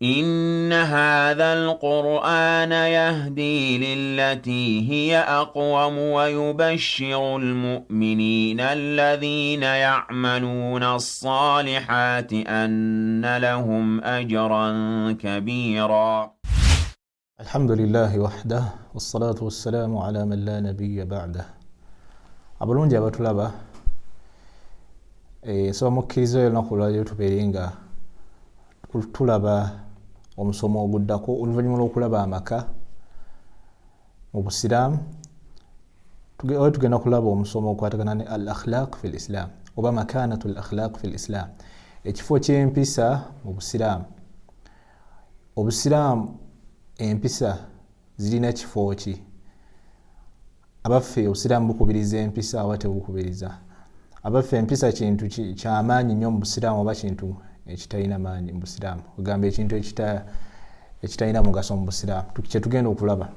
إن هذا القرآن يهدي للتي هي أقوم ويبشر المؤمنين الذين يعملون الصالحات أن لهم أجرا كبيرا. الحمد لله وحده والصلاة والسلام على من لا نبي بعده. Abalungi abatulaba so mukkiriza olunaku lwaleero tubeere nga tulaba omusomo oguddako oluvannyuma lw'okulaba amaka mu busiraamu. Tugenda kulaba omusomo okwatagana ne al akhlaq fi lislam oba makanatu al akhlaq fi lislam, ekifo ky'empisa mu busiraamu. Obusiraamu empisa zirina kifo ki? Abaffe obusiraamu bukubiriza empisa oba tebukubiriza? Abaffe empisa kintu kyamaanyi nnyo mu busiraamu oba kintu ekitalina maanyi mu busiraamu? Ogamba ekintu ekitalina mugaso mu busiraamu. Kyetugenda okulaba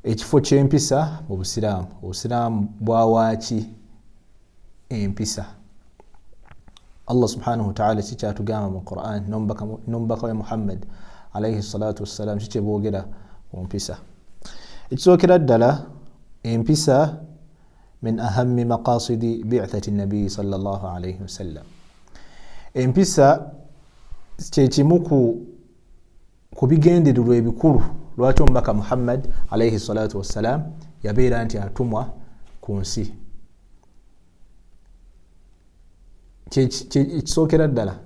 ekifo ky'empisa mu busiraamu. Obusiraamu bwawaaki empisa? Allah subhanahu wa ta'ala kikyatugamba mu Qur'an n'omubaka we Muhammad alayhi salatu wassalam kikyebogera ku mpisa. Ekisookera ddala empisa min ahammi maqasidi bi'thati nabi sallallahu alayhi wasallam. Empisa kye kimu ku bigendererwa ebikulu lwaki omubaka Muhammad alayhi salatu wassalam yabeera nti atumwa ku nsi. Ekisookera ddala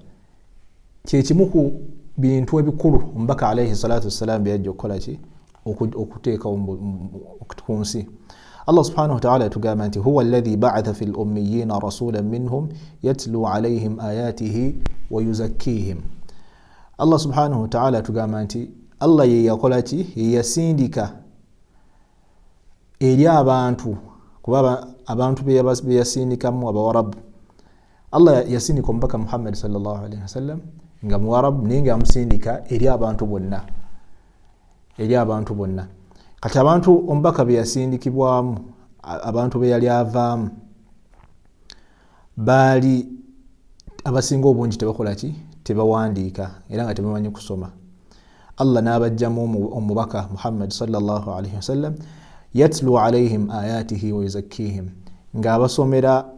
kye kimu ku bintu ebikulu omubaka alayhi salatu wassalam byajja okukola ki? Okuteekawo ku nsi. Allah subhanahu wa ta'ala yatugamba nti huwa alladhi ba'atha fil ummiyina rasulan minhum yatlu alayhim ayatihi wa yuzakkihim. Allah subhanahu wa ta'ala yatugamba nti Allah ye yakola ki? Ye yasindika eri abantu, kuba abantu be yasindikamu Abawarabu. Allah yasindika omubaka Muhammad sallallahu alayhi wasallam nga Muwarabu naye nga yamusindika eri abantu bonna. Kati abantu omubaka be yasindikibwamu, abantu be yali avaamu, baali abasinga obungi tebakola ki? Tebawandiika era nga tebamanyi kusoma. Allah n'abajjamu omubaka Muhammad sallallahu alayhi wasallam yatlu alayhim ayatihi wa yuzakkihim, nga abasomera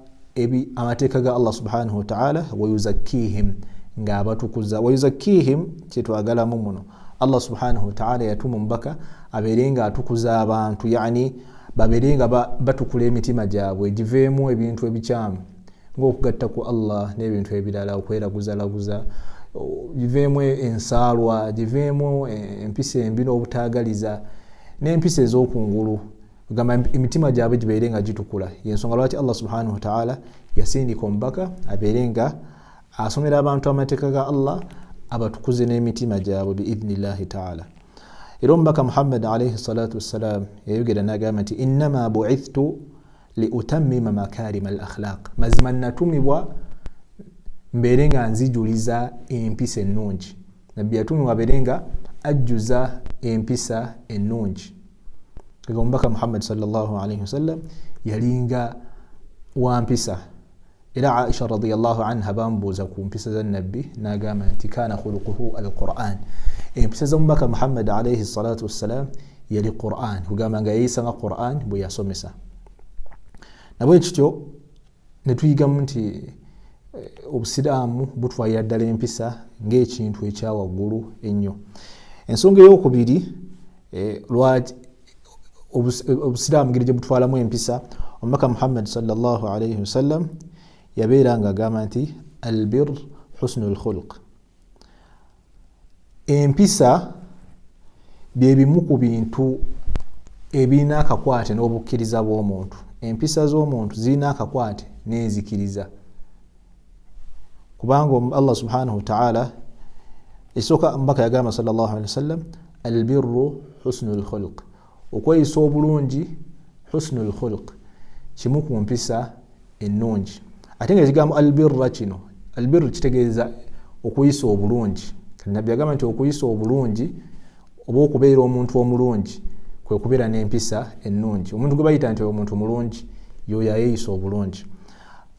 amateeka ga Allah subhanahu wa ta'ala, wa yuzakkihim, nga abatukuza. Wa yuzakkihim kyetwagalamu muno, Allah subhanahu wa ta'ala yatuma omubaka abeere nga atukuza abantu, yani babeere nga batukula emitima gyabwe giveemu ebintu ebikyamu ng'okugatta ku Allah n'ebintu ebirala, okweraguza, giveemu ensaalwa, giveemu empisa embi n'obutaagaliza n'empisa ez'okungulu. Ogamba emitima gyabwe gibeere nga gitukula. Yensonga lwaki Allah subhanahu wa ta'ala yasindika omubaka abeere nga asomera abantu amateeka ga Allah, abatukuze n'emitima gyabwe biidhnillahi ta'ala. Era omubaka Muhammad alayhi salatu wassalam yayogera n'agamba nti innama bu'ithtu liutammima makarima al akhlaq, mazima natumibwa mbeere nga nzijuliza empisa ennungi. Nabbi yatumibwa abeere nga ajjuza empisa ennungi. Omubaka Muhammad sallallahu alayhi wasallam yalinga wa mpisa. Era Aisha radiyallahu anha bamubuuza ku mpisa za nabbi n'agamba nti kana khuluquhu al-Qur'an. Empisa za omubaka Muhammad alayhi salatu wassalam yali Qur'an, kugamba nga yayisanga Qur'an bwe yasomesa. Nabwe kityo ne tuyigamu nti obusiraamu butwalira ddala empisa ng'ekintu ekyawaggulu ennyo. Ensonga ey'okubiri lwaki obusiraamu ngeri gye butwalamu empisa, omubaka Muhammad sallallahu alayhi wasallam yabeera nga agamba nti albir husnul khuluq. Empisa bye bimu ku bintu ebirina akakwate n'obukkiriza bw'omuntu. Empisa z'omuntu zirina akakwate n'enzikiriza, kubanga Allah subhanahu wa ta'ala esooka omubaka yagamba sallallahu alayhi wasallam albirru husnul khuluq, okweyisa obulungi husnul khuluq, kimu ku mpisa ennungi. Ate nga ekigambo albirra kino, albirru kitegeeza okuyisa obulungi. Nabbi yagamba nti okuyisa obulungi oba okubeera omuntu omulungi kwe kubeera n'empisa ennungi. Omuntu gwe bayita nti omuntu mulungi y'oyo ayeeyisa obulungi.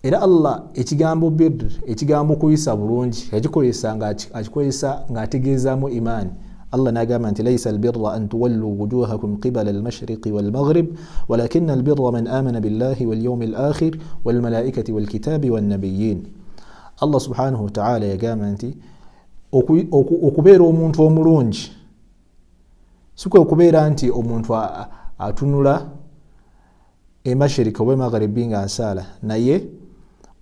era Allah ekigambo birr ekigambo kuyisa bulungi yakikozesa nga ategeezaamu imaani. Allah n'agamba nti laysa albirra an tuwallu wujuhakum qibala almashriqi walmaghrib walakinna albirra man amana billahi walyawmi alakhir walmalaikati walkitabi wannabiyyin. Allah subhanahu wa ta'ala yagamba nti okubeera omuntu omulungi sikwe okubeera nti omuntu atunula emashirika oba emagharibi nga asaala, naye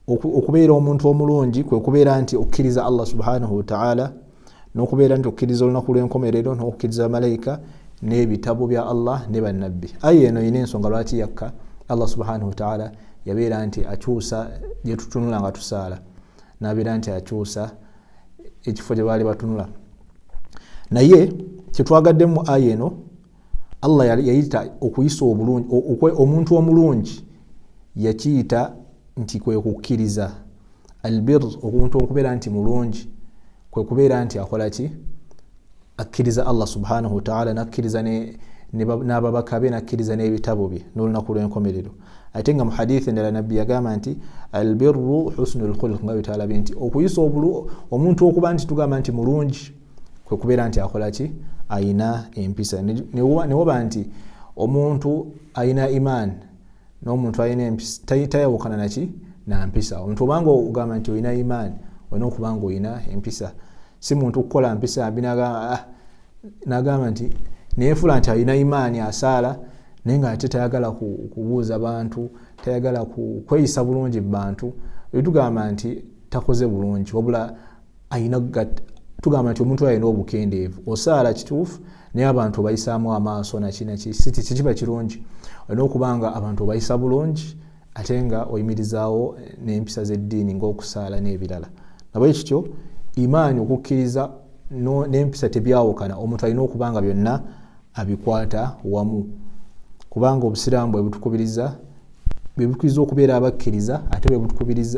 okubeera omuntu omulungi kwe kubeera nti okkiriza Allah subhanahu wa ta'ala, n'okubeera nti okkiriza olunaku lw'enkomerero, n'okukkiriza malayika n'ebitabo bya Allah ne bannabbi. Aya eno ina ensonga lwaki yakka Allah subhanahu wa ta'ala yabeera nti akyusa gye tutunula nga tusaala, n'abeera nti akyusa ekifo gye baali batunula. Naye kyetwagaddemu aya eno, Allah yayita okuyisa obulungi, omuntu omulungi yakiyita nti kwe kukkiriza. Albir, omuntu okubeera nti mulungi kwe kubeera nti akola ki? Akkiriza Allah subhanahu wa ta'ala, nakkiriza n'ababaka be, nakkiriza n'ebitabo bye n'olunaku lw'enkomerero. Ate nga mu hadithi endala nabbi yagamba nti albirru husnul khuluq, nga bitaalabye nti okuyisa omuntu okuba nti tugamba nti mulungi kwe kubeera nti akola ki? Ayina empisa. Newoba nti omuntu ayina iman n'omuntu ayina empisa tayawukana naki? Na mpisa. Omuntu obanga ogamba nti oyina iman olina okuba nga oyina empisa. Si muntu okukola mpisa n'agamba nti neefula nti ayina imaani asaala naye nga ate tayagala kubuuza bantu, tayagala kweyisa bulungi mu bantu, tugamba nti takoze bulungi. Wabula tugamba nti omuntu alina obukendeevu, osaala kituufu naye abantu bayisaamu amaaso naki kiba kirungi. Olina okuba nga abantu obayisa bulungi ate nga oyimirizaawo n'empisa z'eddiini ng'okusaala n'ebirala. Nabwe kityo imaani, okukkiriza n'empisa tebyawukana. Omuntu alina okuba nga byonna abikwata wamu, kubanga obusiraamu bwe butukubiriza okubeera abakkiriza, ate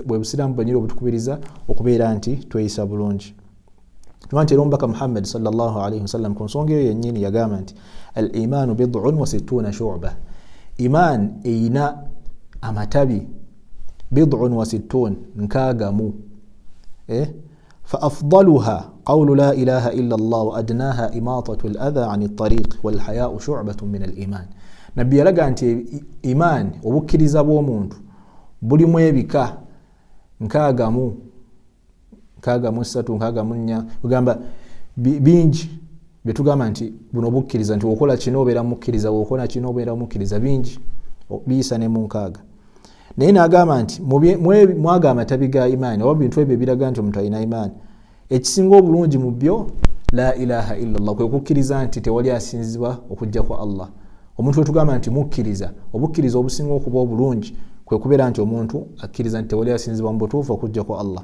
bwe busiraamu bwenyini obutukubiriza okubeera nti tweyisa bulungi. Nwanti era omubaka Muhammad sallallahu alayhi wasallam ku nsonga eyo yennyini yagamba nti al-imaanu bid'un wa sittuna shu'ba. Iman eyina amatabi bid'un wa sittun, nkagamu. Fa afdaluha qawlu la ilaha illa Allah wa adnaha imatatu al-adha 'ani at-tariq wal haya'u shu'batun min al-iman. Nabbi yalaga nti iman, obukkiriza bw'omuntu bulimu ebika nkagamu, ssatu, nkagamu nnya, kugamba bingi betugamba nti buno bukkiriza, nti okola kino obeera mukkiriza, okola kino obeera mukkiriza, bingi biyisa ne mu nkaaga. Naye n'agamba nti mwaga amatabi ga imaani, oba bintu ebyo biraga nti omuntu alina imaani. Ekisinga obulungi mu byo la ilaha illa Allah, kwe kukkiriza nti tewali asinzibwa okujja kwa Allah. Omuntu wetugamba nti mukkiriza, obukkiriza obusinga okuba obulungi kwe kubeera nti omuntu akkiriza nti tewali asinzibwa mu butuufu okujja kwa Allah.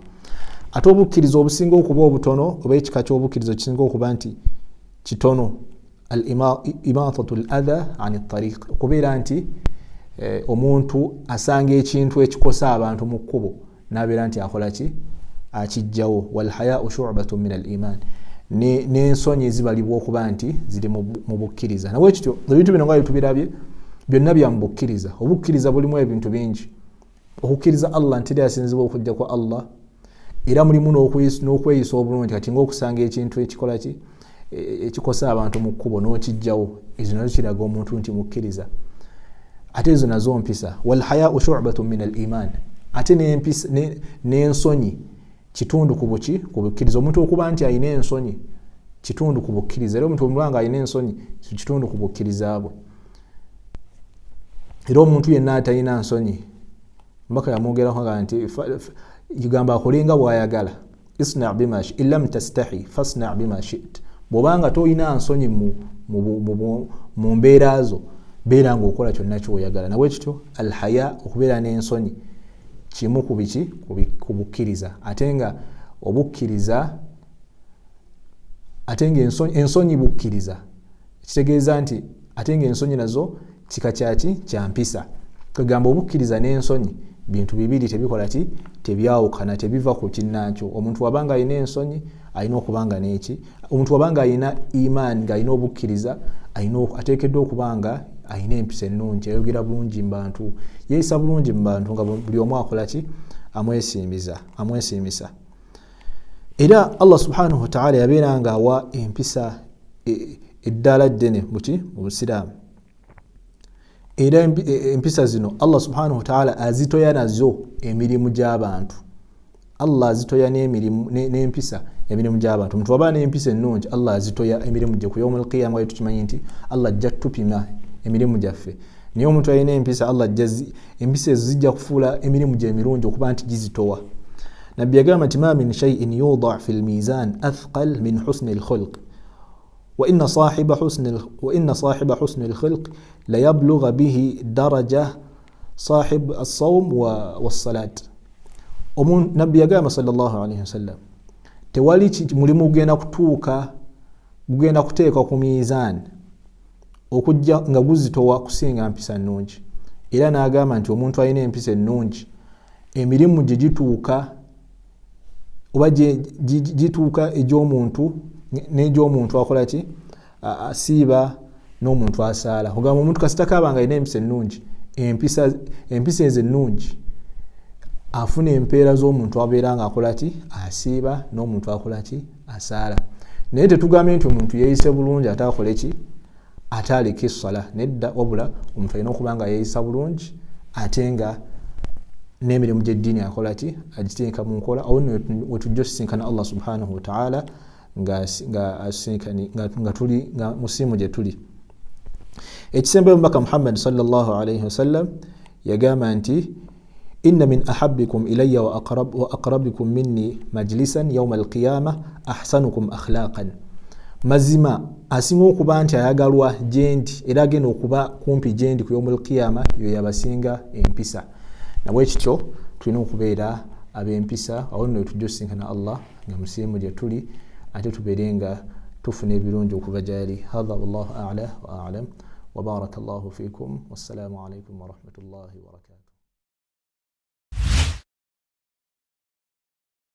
Ate obukkiriza obusinga okuba obutono, oba ekika ky'obukkiriza kisinga okuba nti kitono, al-imatatu al-adha 'ani at-tariq, okubeera nti omuntu asanga ekintu ekikosa abantu mu kkubo n'abeera nti akola ki? Akijjawo. Wal haya'u shu'batun min al-iman, n'ensonyi zibalibwa okuba nti ziri mu bukkiriza. Nawe kityo ebintu bino nga bitubirabye byonna bya mu bukkiriza. Obukkiriza bulimu ebintu bingi. Okukkiriza Allah nti asinzibwa okujja kwa Allah, era mulimu n'okweyisa obulungi, kati ng'okusanga ekintu ekikola ki? Ekikosa abantu mu kkubo n'okijjawo. Ezo nazo kiraga omuntu nti mukkiriza. Ate ezo nazo mpisa. Wal haya'u shu'batun min al-iman, ate n'ensonyi kitundu ku bukkiriza. Omuntu okuba nti ayina ensonyi kitundu ku bukkiriza, era omuntu omulanga ayina ensonyi kitundu ku bukkiriza bwe. Era omuntu yenna atalina nsonyi, mbaka yamwogerako nti yigamba akolenga bw'ayagala, isna' bima shi'ta illam tastahi fasna' bima shi'ta. Bw'obanga toyina nsonyi mu mbeera zo, beera ng'okola kyonna ky'oyagala. Nawe kityo al-haya, okubeera n'ensonyi, kimu ku bukkiriza. Ate nga obukkiriza, ate nga ensonyi bukkiriza, kitegeeza nti ate nga ensonyi nazo kika kya mpisa. Kugamba obukkiriza n'ensonyi bintu bibiri, tebikola ki? Tebyawukana, tebiva ku kinnaakyo. Omuntu wabanga ayina ensonyi alina okubanga n'eki? Omuntu wabanga ayina imaani ng'alina obukkiriza ateekeddwa okubanga ayina empisa ennungi, ayogera bulungi mu bantu, yeeyisa bulungi mu bantu, nga buli omu akola ki? amwesimisa. Era Allah subhanahu wa ta'ala yabeeranga awa empisa eddala ddene mu Busiraamu. Era empisa zino Allah subhanahu wa ta'ala azitoya nazo emirimu gy'abantu. Allah azitoya n'empisa emirimu gy'abantu. Omuntu waba n'empisa ennungi Allah azitoya emirimu gye ku yawmul qiyamah, nga tukimanyi nti Allah ajja tupima emirimu gyaffe. Naye omuntu alina empisa Allah empisa ezo zijja kufuula emirimu gye emirungi okuba nti gizitowa. Nabbi yagamba nti ma min shay'in yuda' fil mizan athqal min husni al-khulq wa inna sahiba husni al-khulq la yablugha bihi daraja sahib as-sawm was-salat. Nabbi yagamba sallallahu alayhi wasallam, tewali mulimu gugenda kuteekwa ku mizan okujja nga guzitowa kusinga mpisa nnungi. Era n'agamba nti omuntu alina empisa ennungi emirimu gye gituuka oba gituuka egy'omuntu n'egy'omuntu akola ki asiiba n'omuntu asaala. Ogamba omuntu kasita kaabanga alina empisa ennungi, empisa ezo ennungi afuna empeera z'omuntu abeera nga akola ki asiiba n'omuntu akola ki asaala. Naye tetugambe nti omuntu yeeyise bulungi ate akole ki ataaleka essala. Nedda, wabula omuntu alina okuba nga yeeyisa bulungi ate nga n'emirimu gy'eddiini akola ki agiteeka mu nkola. Awo nno wetujja osisinkana Allah subhanahu wa ta'ala nga tuli nga musiimu gye tuli. Ekisembayo Omubaka Muhammad sallallahu alayhi wasallam yagamba nti inna min ahabbikum ilayya wa aqrabikum minni majlisan yawma al-qiyamah ahsanukum akhlaqan. Mazima asinga okuba nti ayagalwa gyendi era agenda okuba kumpi gyendi ku yawmul qiyamah yo yabasinga empisa. Nabwe kityo tulina okubeera ab'empisa. Awo nno tujja osisinkana Allah nga musiimu gye tuli ate tubeere nga tufuna ebirungi okuva gyali. Hadha wallahu a'la wa a'lam wa barakallahu fikum. Wassalamu alaykum wa rahmatullahi wa barakatuh.